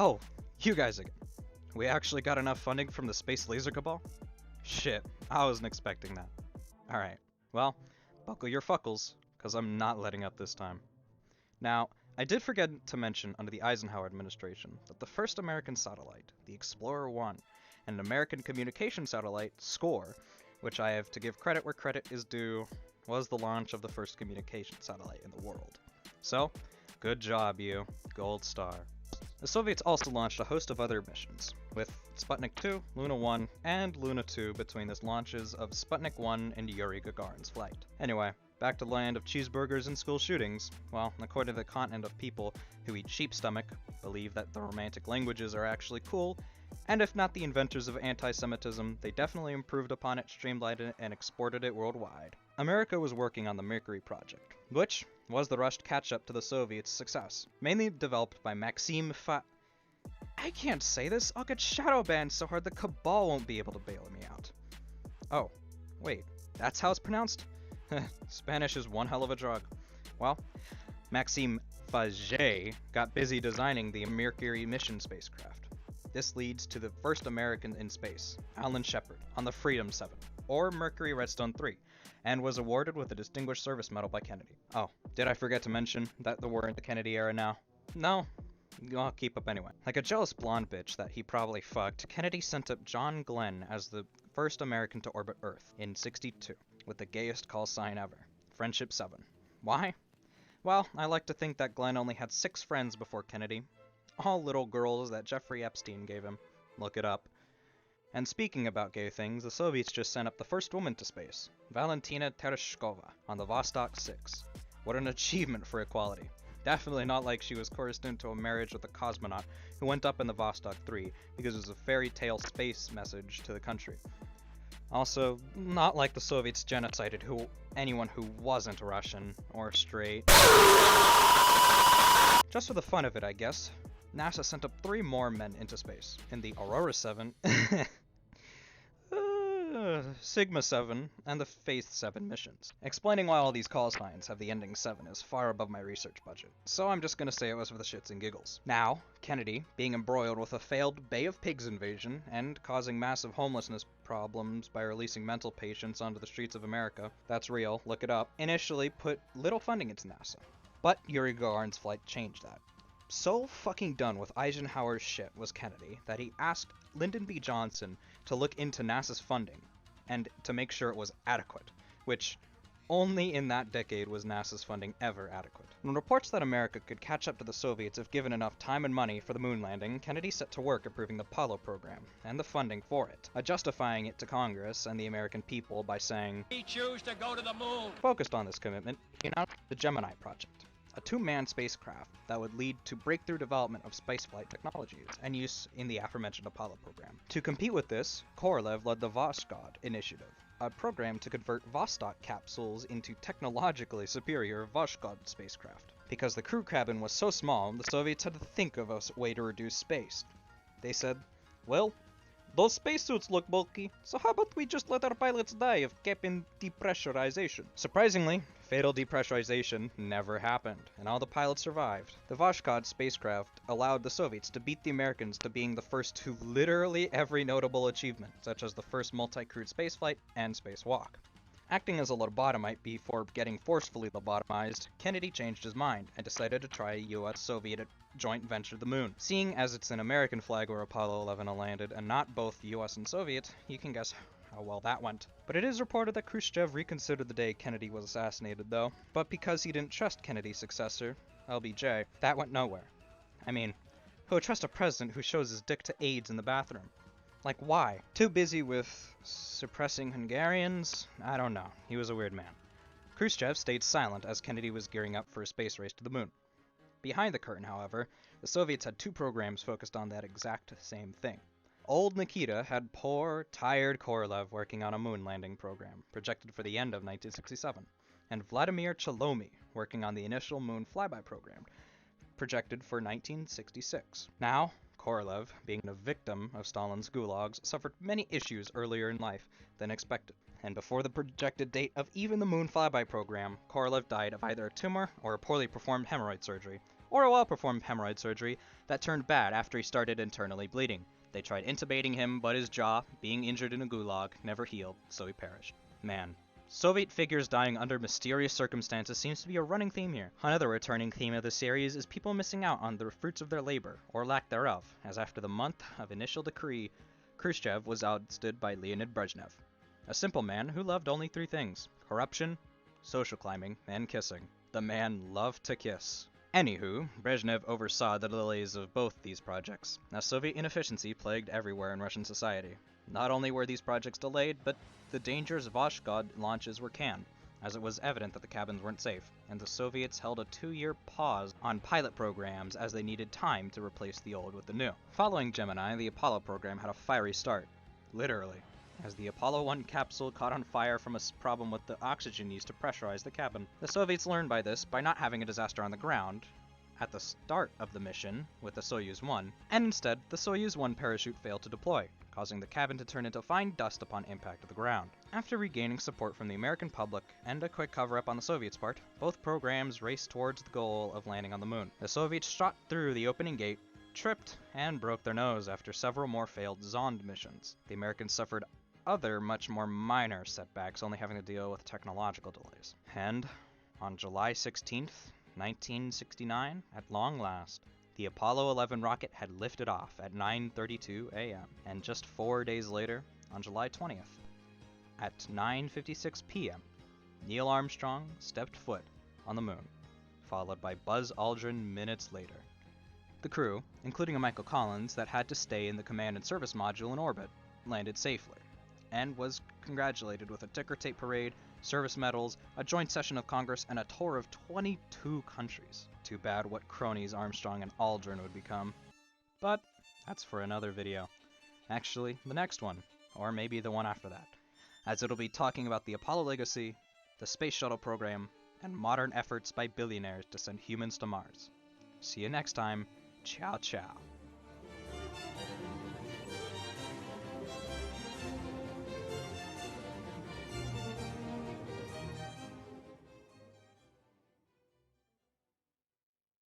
Oh, you guys again. We actually got enough funding from the Space Laser Cabal? Shit, I wasn't expecting that. Alright, well, buckle your fuckles, cause I'm not letting up this time. Now, I did forget to mention under the Eisenhower administration that the first American satellite, the Explorer 1, and an American communication satellite, SCORE, which I have to give credit where credit is due, was the launch of the first communication satellite in the world. So, good job, you. Gold star. The Soviets also launched a host of other missions, with Sputnik 2, Luna 1, and Luna 2 between the launches of Sputnik 1 and Yuri Gagarin's flight. Anyway, back to the land of cheeseburgers and school shootings. Well, according to the continent of people who eat sheep stomach, believe that the romantic languages are actually cool, and if not the inventors of anti-Semitism, they definitely improved upon it, streamlined it, and exported it worldwide. America was working on the Mercury project, which was the rushed catch-up to the Soviets' success, mainly developed by Maxim I can't say this, I'll get shadow banned so hard the Cabal won't be able to bail me out. Oh, wait, that's how it's pronounced? Spanish is one hell of a drug. Well, Maxim Faget got busy designing the Mercury mission spacecraft. This leads to the first American in space, Alan Shepard, on the Freedom 7, or Mercury Redstone 3, and was awarded with a Distinguished Service Medal by Kennedy. Oh, did I forget to mention that we're in the Kennedy era now? No, I'll keep up anyway. Like a jealous blonde bitch that he probably fucked, Kennedy sent up John Glenn as the first American to orbit Earth in '62, with the gayest call sign ever, Friendship 7. Why? Well, I like to think that Glenn only had 6 friends before Kennedy, all little girls that Jeffrey Epstein gave him. Look it up. And speaking about gay things, the Soviets just sent up the first woman to space, Valentina Tereshkova, on the Vostok 6. What an achievement for equality. Definitely not like she was coerced into a marriage with a cosmonaut who went up in the Vostok 3 because it was a fairy tale space message to the country. Also, not like the Soviets genocided anyone who wasn't Russian or straight. Just for the fun of it, I guess, NASA sent up 3 more men into space in the Aurora 7, Sigma 7, and the Faith 7 missions. Explaining why all these call signs have the ending 7 is far above my research budget, so I'm just gonna say it was for the shits and giggles. Now, Kennedy, being embroiled with a failed Bay of Pigs invasion and causing massive homelessness problems by releasing mental patients onto the streets of America, that's real, look it up, initially put little funding into NASA. But Yuri Gagarin's flight changed that. So fucking done with Eisenhower's shit was Kennedy that he asked Lyndon B. Johnson to look into NASA's funding and to make sure it was adequate, which only in that decade was NASA's funding ever adequate. When reports that America could catch up to the Soviets if given enough time and money for the moon landing, Kennedy set to work approving the Apollo program and the funding for it, justifying it to Congress and the American people by saying, "We choose to go to the moon." Focused on this commitment, he announced the Gemini project, a 2-man spacecraft that would lead to breakthrough development of spaceflight technologies and use in the aforementioned Apollo program. To compete with this, Korolev led the Voskhod initiative, a program to convert Vostok capsules into technologically superior Voskhod spacecraft. Because the crew cabin was so small, the Soviets had to think of a way to reduce space. They said, well, those spacesuits look bulky, so how about we just let our pilots die of cabin depressurization? Surprisingly, fatal depressurization never happened, and all the pilots survived. The Voskhod spacecraft allowed the Soviets to beat the Americans to being the first to literally every notable achievement, such as the first multi-crewed spaceflight and spacewalk. Acting as a lobotomite before getting forcefully lobotomized, Kennedy changed his mind and decided to try a US-Soviet joint venture to the moon. Seeing as it's an American flag where Apollo 11 landed and not both US and Soviet, you can guess how well that went. But it is reported that Khrushchev reconsidered the day Kennedy was assassinated though, but because he didn't trust Kennedy's successor, LBJ, that went nowhere. I mean, who would trust a president who shows his dick to aides in the bathroom? Like, why? Too busy with suppressing Hungarians? I don't know. He was a weird man. Khrushchev stayed silent as Kennedy was gearing up for a space race to the moon. Behind the curtain, however, the Soviets had 2 programs focused on that exact same thing. Old Nikita had poor, tired Korolev working on a moon landing program, projected for the end of 1967, and Vladimir Chalomy working on the initial moon flyby program, projected for 1966. Now, Korolev, being a victim of Stalin's gulags, suffered many issues earlier in life than expected, and before the projected date of even the moon flyby program, Korolev died of either a tumor or a poorly performed hemorrhoid surgery, or a well-performed hemorrhoid surgery that turned bad after he started internally bleeding. They tried intubating him, but his jaw, being injured in a gulag, never healed, so he perished. Man, Soviet figures dying under mysterious circumstances seems to be a running theme here. Another returning theme of the series is people missing out on the fruits of their labor, or lack thereof, as after the month of initial decree, Khrushchev was ousted by Leonid Brezhnev, a simple man who loved only three things: corruption, social climbing, and kissing. The man loved to kiss. Anywho, Brezhnev oversaw the delays of both these projects, as Soviet inefficiency plagued everywhere in Russian society. Not only were these projects delayed, but the dangerous Voskhod launches were canned, as it was evident that the cabins weren't safe, and the Soviets held a 2-year pause on pilot programs as they needed time to replace the old with the new. Following Gemini, the Apollo program had a fiery start, literally, as the Apollo 1 capsule caught on fire from a problem with the oxygen used to pressurize the cabin. The Soviets learned by this by not having a disaster on the ground at the start of the mission with the Soyuz 1, and instead the Soyuz 1 parachute failed to deploy, causing the cabin to turn into fine dust upon impact of the ground. After regaining support from the American public and a quick cover-up on the Soviets' part, both programs raced towards the goal of landing on the moon. The Soviets shot through the opening gate, tripped, and broke their nose after several more failed Zond missions. The Americans suffered other much more minor setbacks, only having to deal with technological delays. And on July 16th, 1969, at long last, the Apollo 11 rocket had lifted off at 9:32 a.m. And just 4 days later, on July 20th, at 9:56 p.m., Neil Armstrong stepped foot on the moon, followed by Buzz Aldrin minutes later. The crew, including a Michael Collins that had to stay in the command and service module in orbit, landed safely, and was congratulated with a ticker tape parade, service medals, a joint session of Congress, and a tour of 22 countries. Too bad what cronies Armstrong and Aldrin would become. But that's for another video. Actually, the next one, or maybe the one after that, as it'll be talking about the Apollo legacy, the space shuttle program, and modern efforts by billionaires to send humans to Mars. See you next time. Ciao, ciao.